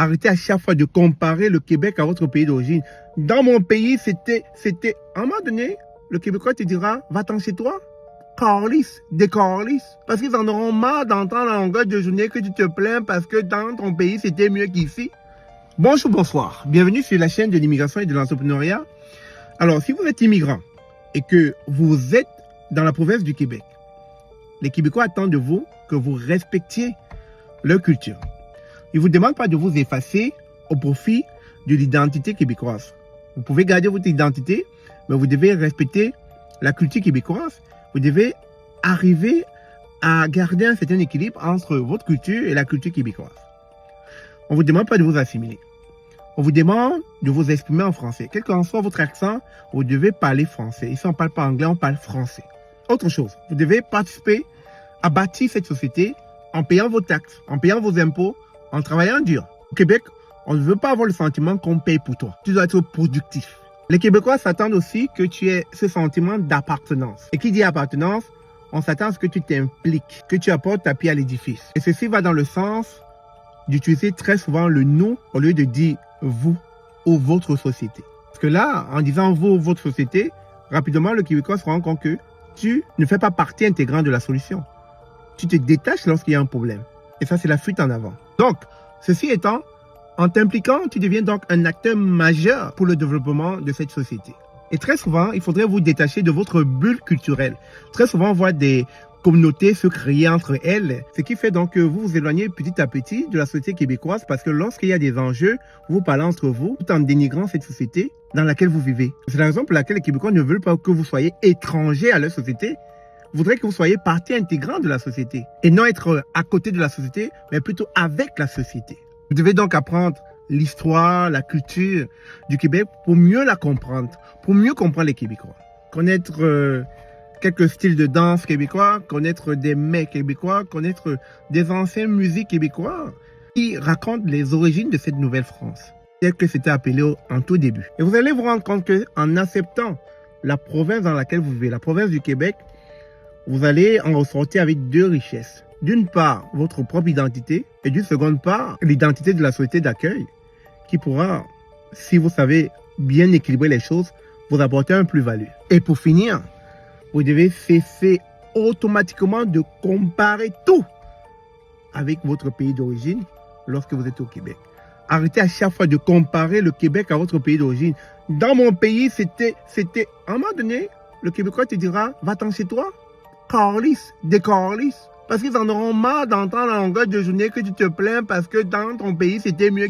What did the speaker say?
Arrêtez à chaque fois de comparer le Québec à votre pays d'origine. Dans mon pays, c'était... À un moment donné, le Québécois te dira, va-t'en chez toi. Carlis, des Carlis. Parce qu'ils en auront marre d'entendre à longueur de journée que tu te plains parce que dans ton pays, c'était mieux qu'ici. Bonjour, bonsoir. Bienvenue sur la chaîne de l'immigration et de l'entrepreneuriat. Alors, si vous êtes immigrant et que vous êtes dans la province du Québec, les Québécois attendent de vous que vous respectiez leur culture. Ils ne vous demandent pas de vous effacer au profit de l'identité québécoise. Vous pouvez garder votre identité, mais vous devez respecter la culture québécoise. Vous devez arriver à garder un certain équilibre entre votre culture et la culture québécoise. On ne vous demande pas de vous assimiler. On vous demande de vous exprimer en français. Quel qu'en soit votre accent, vous devez parler français. Ici, on ne parle pas anglais, on parle français. Autre chose, vous devez participer à bâtir cette société en payant vos taxes, en payant vos impôts, en travaillant dur. Au Québec, on ne veut pas avoir le sentiment qu'on paye pour toi. Tu dois être productif. Les Québécois s'attendent aussi que tu aies ce sentiment d'appartenance. Et qui dit appartenance, on s'attend à ce que tu t'impliques, que tu apportes ta pierre à l'édifice. Et ceci va dans le sens d'utiliser très souvent le nous au lieu de dire vous ou votre société. Parce que là, en disant vous ou votre société, rapidement le Québécois se rend compte que tu ne fais pas partie intégrante de la solution. Tu te détaches lorsqu'il y a un problème. Et ça, c'est la fuite en avant. Donc, ceci étant, en t'impliquant, tu deviens donc un acteur majeur pour le développement de cette société. Et très souvent, il faudrait vous détacher de votre bulle culturelle. Très souvent, on voit des communautés se créer entre elles, ce qui fait donc que vous vous éloignez petit à petit de la société québécoise parce que lorsqu'il y a des enjeux, vous parlez entre vous tout en dénigrant cette société dans laquelle vous vivez. C'est la raison pour laquelle les Québécois ne veulent pas que vous soyez étrangers à leur société. Ils voudraient que vous soyez partie intégrante de la société et non être à côté de la société, mais plutôt avec la société. Vous devez donc apprendre l'histoire, la culture du Québec pour mieux la comprendre, pour mieux comprendre les Québécois. Connaître quelques styles de danse québécois, connaître des mets québécois, connaître des anciennes musiques québécois qui racontent les origines de cette nouvelle France, telle que c'était appelé en tout début. Et vous allez vous rendre compte qu'en acceptant la province dans laquelle vous vivez, la province du Québec, vous allez en ressortir avec deux richesses. D'une part, votre propre identité et d'une seconde part, l'identité de la société d'accueil qui pourra, si vous savez bien équilibrer les choses, vous apporter un plus-value. Et pour finir, vous devez cesser automatiquement de comparer tout avec votre pays d'origine lorsque vous êtes au Québec. Arrêtez à chaque fois de comparer le Québec à votre pays d'origine. Dans mon pays, c'était... À un moment donné, le Québécois te dira, va-t'en chez toi. Carlis, des Carlis. Parce qu'ils en auront marre d'entendre à longueur de journée que tu te plains parce que dans ton pays, c'était mieux.